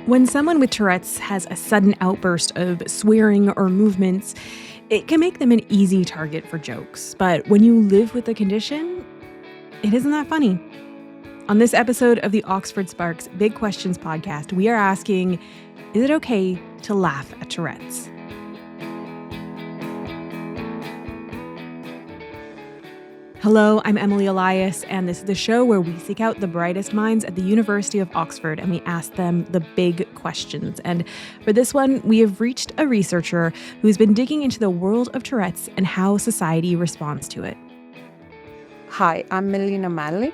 When someone with Tourette's has a sudden outburst of swearing or movements, it can make them an easy target for jokes. But when you live with the condition, it isn't that funny. On this episode of the Oxford Sparks Big Questions podcast, we are asking, is it okay to laugh at Tourette's? Hello, I'm Emily Elias, and this is the show where we seek out the brightest minds at the University of Oxford and we ask them the big questions. And for this one, we have reached a researcher who's been digging into the world of Tourette's and how society responds to it. Hi, I'm Melina Malli.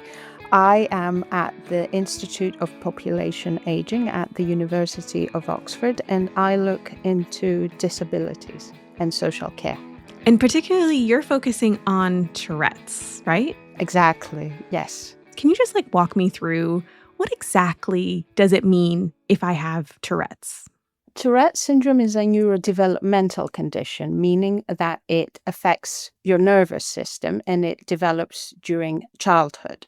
I am at the Institute of Population Aging at the University of Oxford, and I look into disabilities and social care. And particularly, you're focusing on Tourette's, right? Exactly, yes. Can you just walk me through what exactly does it mean if I have Tourette's? Tourette syndrome is a neurodevelopmental condition, meaning that it affects your nervous system and it develops during childhood.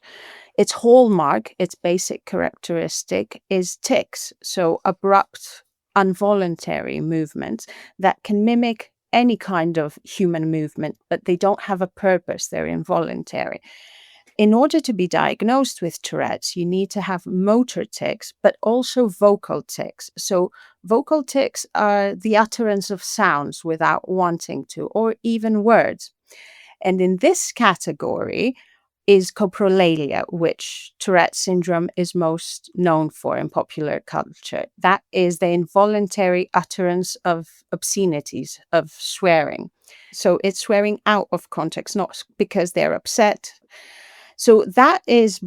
Its hallmark, its basic characteristic is tics, so abrupt, involuntary movements that can mimic any kind of human movement, but they don't have a purpose, they're involuntary. In order to be diagnosed with Tourette's, you need to have motor tics, but also vocal tics. So vocal tics are the utterance of sounds without wanting to, or even words. And in this category is coprolalia, which Tourette syndrome is most known for in popular culture. That is the involuntary utterance of obscenities, of swearing. So it's swearing out of context, not because they're upset. So that is,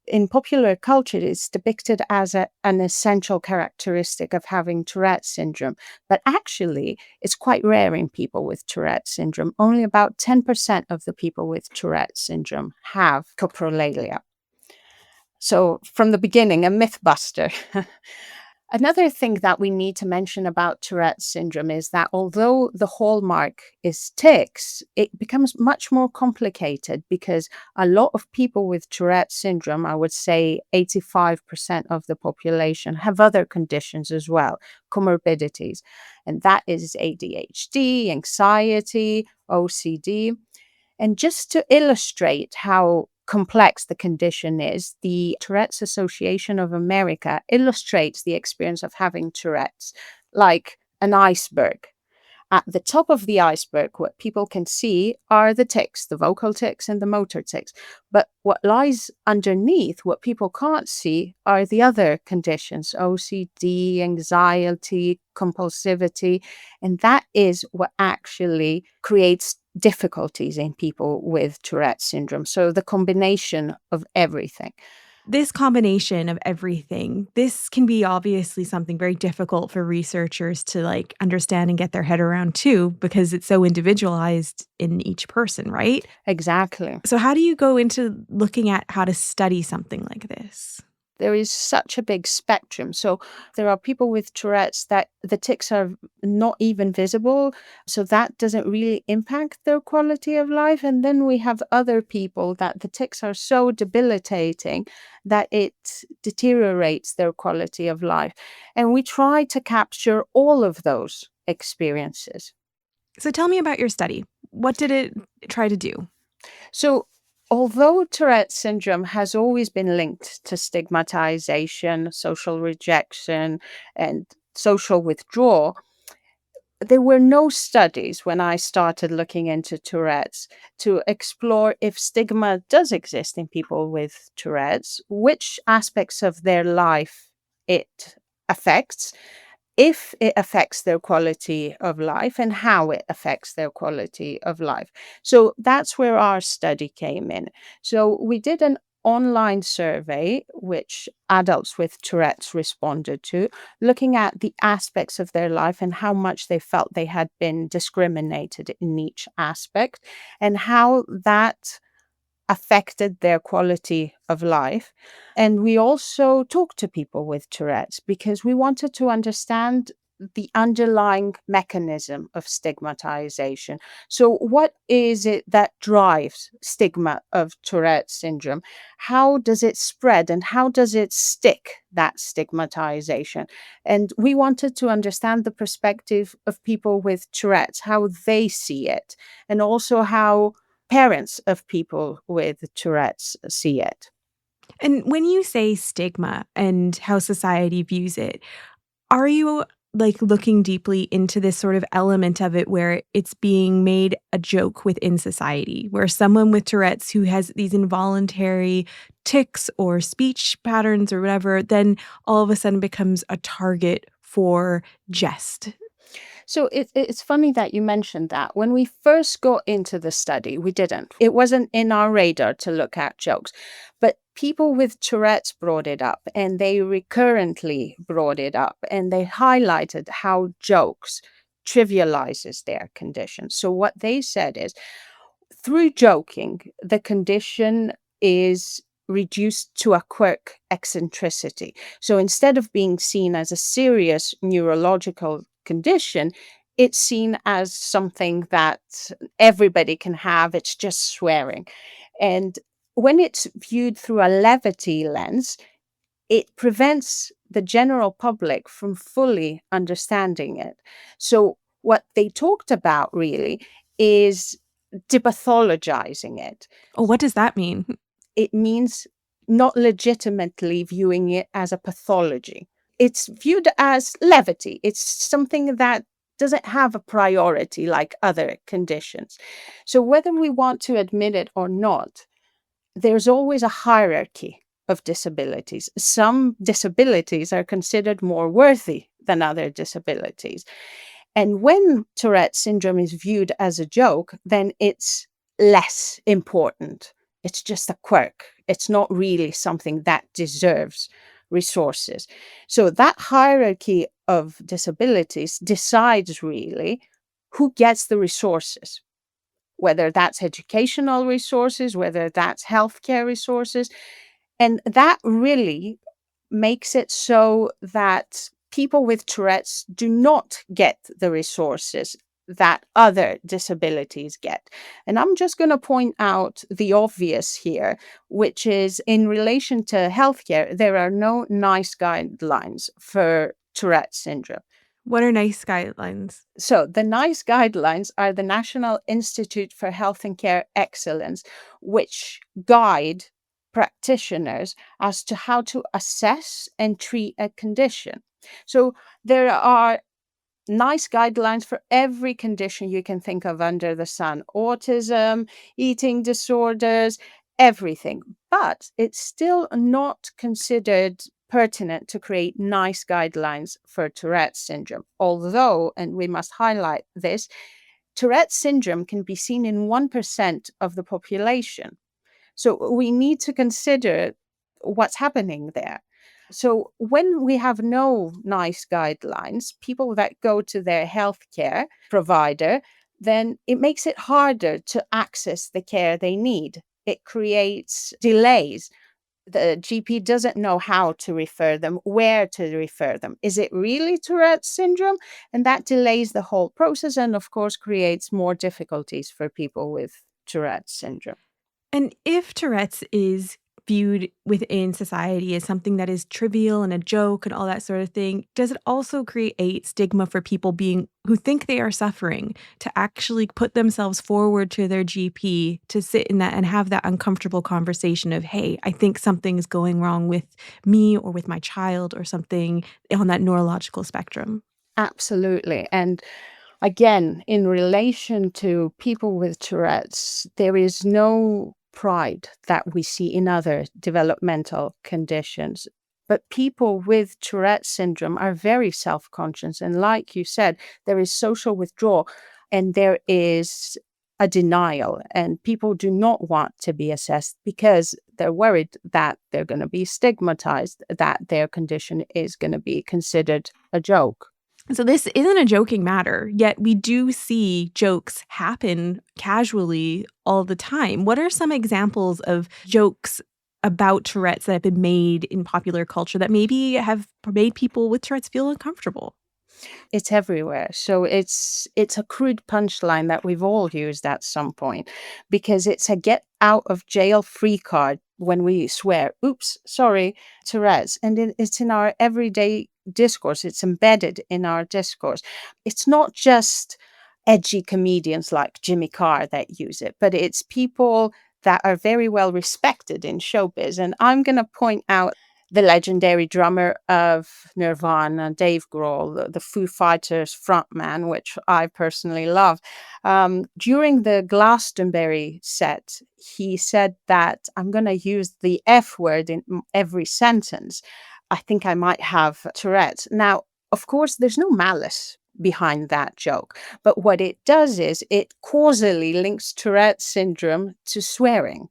in popular culture, it's depicted as an essential characteristic of having Tourette syndrome. But actually, it's quite rare in people with Tourette syndrome. Only about 10% of the people with Tourette syndrome have coprolalia. So from the beginning, a myth buster. Another thing that we need to mention about Tourette syndrome is that although the hallmark is tics, it becomes much more complicated because a lot of people with Tourette syndrome, I would say 85% of the population, have other conditions as well, comorbidities. And that is ADHD, anxiety, OCD. And just to illustrate how complex the condition is, the Tourette's Association of America illustrates the experience of having Tourette's like an iceberg. At the top of the iceberg, what people can see are the tics, the vocal tics and the motor tics. But what lies underneath, what people can't see, are the other conditions, OCD, anxiety, compulsivity. And that is what actually creates difficulties in people with Tourette syndrome. So the combination of everything. This combination of everything, this can be obviously something very difficult for researchers to understand and get their head around too, because it's so individualized in each person, right? Exactly. So how do you go into looking at how to study something like this? There is such a big spectrum. So there are people with Tourette's that the tics are not even visible. So that doesn't really impact their quality of life. And then we have other people that the tics are so debilitating that it deteriorates their quality of life. And we try to capture all of those experiences. So tell me about your study. What did it try to do? So although Tourette syndrome has always been linked to stigmatization, social rejection, and social withdrawal, there were no studies when I started looking into Tourette's to explore if stigma does exist in people with Tourette's, which aspects of their life it affects, if it affects their quality of life, and how it affects their quality of life. So that's where our study came in. So we did an online survey, which adults with Tourette's responded to, looking at the aspects of their life and how much they felt they had been discriminated in each aspect, and how that affected their quality of life. And we also talked to people with Tourette's because we wanted to understand the underlying mechanism of stigmatization. So, what is it that drives stigma of Tourette syndrome? How does it spread and how does it stick, that stigmatization? And we wanted to understand the perspective of people with Tourette's, how they see it, and also how parents of people with Tourette's see it. And when you say stigma and how society views it, are you, like, looking deeply into this sort of element of it where it's being made a joke within society, where someone with Tourette's who has these involuntary tics or speech patterns or whatever, then all of a sudden becomes a target for jest? So it's funny that you mentioned that. When we first got into the study, we didn't. It wasn't in our radar to look at jokes. But people with Tourette's brought it up, and they recurrently brought it up, and they highlighted how jokes trivializes their condition. So what they said is, through joking, the condition is reduced to a quirk eccentricity. So instead of being seen as a serious neurological condition, it's seen as something that everybody can have. It's just swearing. And when it's viewed through a levity lens, it prevents the general public from fully understanding it. So, what they talked about really is depathologizing it. Oh, what does that mean? It means not legitimately viewing it as a pathology. It's viewed as levity. It's something that doesn't have a priority like other conditions. So, whether we want to admit it or not, there's always a hierarchy of disabilities. Some disabilities are considered more worthy than other disabilities. And when Tourette syndrome is viewed as a joke, then it's less important. It's just a quirk. It's not really something that deserves resources. So that hierarchy of disabilities decides really who gets the resources, whether that's educational resources, whether that's healthcare resources. And that really makes it so that people with Tourette's do not get the resources that other disabilities get. And I'm just going to point out the obvious here, which is in relation to healthcare, there are no nice guidelines for Tourette syndrome. What are nice guidelines? So, the NICE guidelines are the National Institute for Health and Care Excellence, which guide practitioners as to how to assess and treat a condition. So, there are nice guidelines for every condition you can think of under the sun: autism, eating disorders, everything. But it's still not considered pertinent to create nice guidelines for Tourette syndrome. Although, and we must highlight this, Tourette syndrome can be seen in 1% of the population. So we need to consider what's happening there. So when we have no nice guidelines, people that go to their healthcare provider, then it makes it harder to access the care they need. It creates delays. The GP doesn't know how to refer them, where to refer them. Is it really Tourette syndrome? And that delays the whole process and, of course, creates more difficulties for people with Tourette syndrome. And if Tourette's is viewed within society as something that is trivial and a joke and all that sort of thing, does it also create stigma for people being who think they are suffering to actually put themselves forward to their GP to sit in that and have that uncomfortable conversation of, hey, I think something's going wrong with me or with my child or something on that neurological spectrum? Absolutely. And again, in relation to people with Tourette's, there is no pride that we see in other developmental conditions. But people with Tourette syndrome are very self conscious. And like you said, there is social withdrawal and there is a denial. And people do not want to be assessed because they're worried that they're going to be stigmatized, that their condition is going to be considered a joke. So this isn't a joking matter, yet we do see jokes happen casually all the time. What are some examples of jokes about Tourette's that have been made in popular culture that maybe have made people with Tourette's feel uncomfortable? It's everywhere. So it's a crude punchline that we've all used at some point, because it's a get out of jail free card when we swear, oops, sorry, Tourette's. And it's in our everyday discourse. It's embedded in our discourse. It's not just edgy comedians like Jimmy Carr that use it, but it's people that are very well respected in showbiz. And I'm going to point out the legendary drummer of Nirvana, Dave Grohl, the Foo Fighters frontman, which I personally love. During the Glastonbury set, he said that I'm going to use the F word in every sentence. I think I might have Tourette. Now, of course, there's no malice behind that joke, but what it does is it causally links Tourette syndrome to swearing.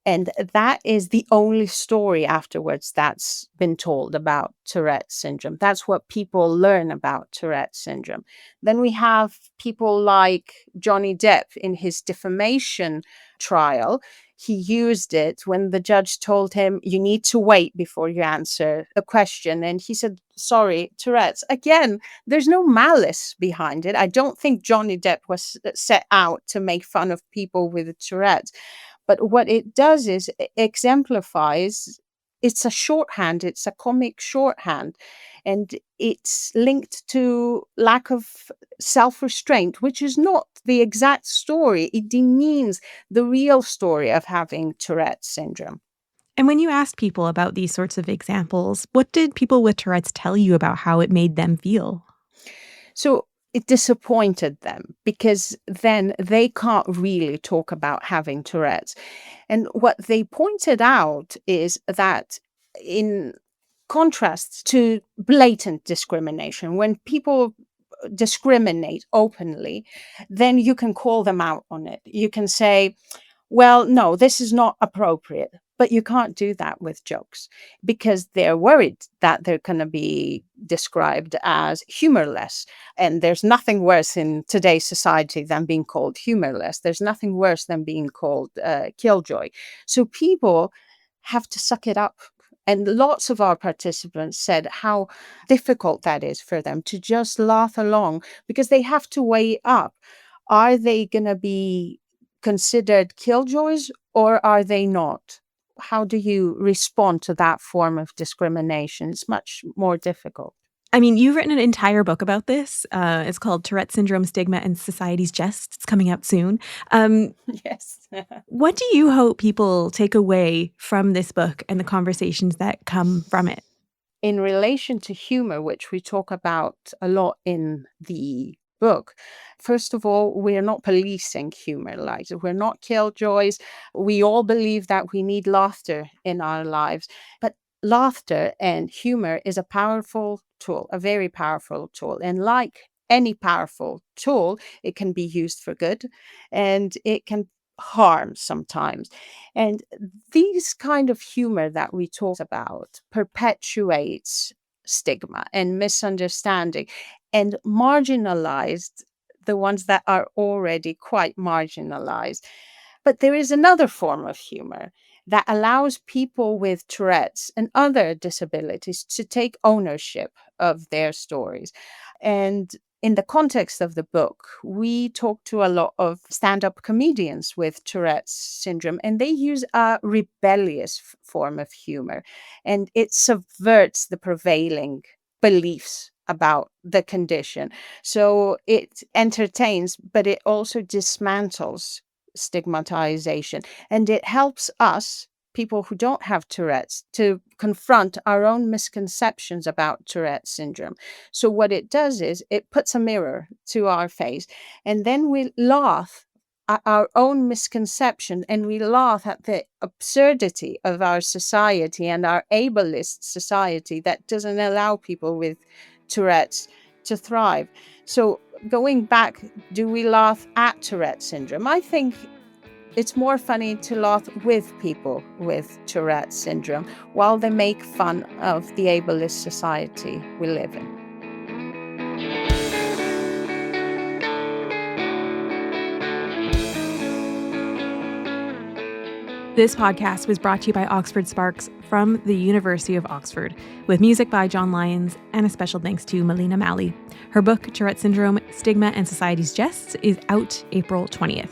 And that is the only story afterwards that's been told about Tourette syndrome. That's what people learn about Tourette syndrome. Then we have people like Johnny Depp in his defamation trial. He used it when the judge told him, you need to wait before you answer a question. And he said, sorry, Tourette's. Again, there's no malice behind it. I don't think Johnny Depp was set out to make fun of people with Tourette's. But what it does is exemplifies, it's a shorthand, it's a comic shorthand, and it's linked to lack of self-restraint, which is not the exact story. It demeans the real story of having Tourette syndrome. And when you asked people about these sorts of examples, what did people with Tourette's tell you about how it made them feel? So it disappointed them because then they can't really talk about having Tourette's. And what they pointed out is that, in contrast to blatant discrimination, when people discriminate openly, then you can call them out on it. You can say, well, no, this is not appropriate. But you can't do that with jokes because they're worried that they're going to be described as humorless. And there's nothing worse in today's society than being called humorless. There's nothing worse than being called killjoy. So people have to suck it up. And lots of our participants said how difficult that is for them to just laugh along because they have to weigh up. Are they going to be considered killjoys or are they not? How do you respond to that form of discrimination? It's much more difficult. I mean, you've written an entire book about this. It's called Tourette Syndrome, Stigma, and Society's Jest. It's coming out soon. Yes. What do you hope people take away from this book and the conversations that come from it? In relation to humor, which we talk about a lot in the book, first of all, we're not policing humor. Like, we're not killjoys. We all believe that we need laughter in our lives, but laughter and humor is a powerful tool, a very powerful tool. And like any powerful tool, it can be used for good and it can harm sometimes. And these kind of humor that we talk about perpetuates stigma and misunderstanding and marginalized the ones that are already quite marginalized. But there is another form of humor that allows people with Tourette's and other disabilities to take ownership of their stories. And in the context of the book, we talk to a lot of stand up comedians with Tourette's syndrome, and they use a rebellious form of humor, and it subverts the prevailing beliefs about the condition. So it entertains, but it also dismantles stigmatization, and it helps us, people who don't have Tourette's, to confront our own misconceptions about Tourette syndrome. So what it does is it puts a mirror to our face, and then we laugh at our own misconception and we laugh at the absurdity of our society and our ableist society that doesn't allow people with Tourette's to thrive. So going back, do we laugh at Tourette syndrome? I think it's more funny to laugh with people with Tourette syndrome while they make fun of the ableist society we live in. This podcast was brought to you by Oxford Sparks from the University of Oxford, with music by John Lyons, and a special thanks to Melina Malli. Her book, Tourette Syndrome, Stigma and Society's Jests, is out April 20th.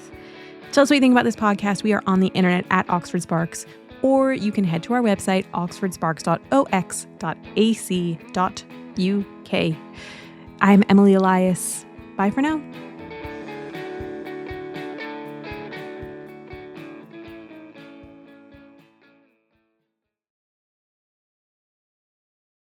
Tell us what you think about this podcast. We are on the internet at Oxford Sparks, or you can head to our website, oxfordsparks.ox.ac.uk. I'm Emily Elias. Bye for now.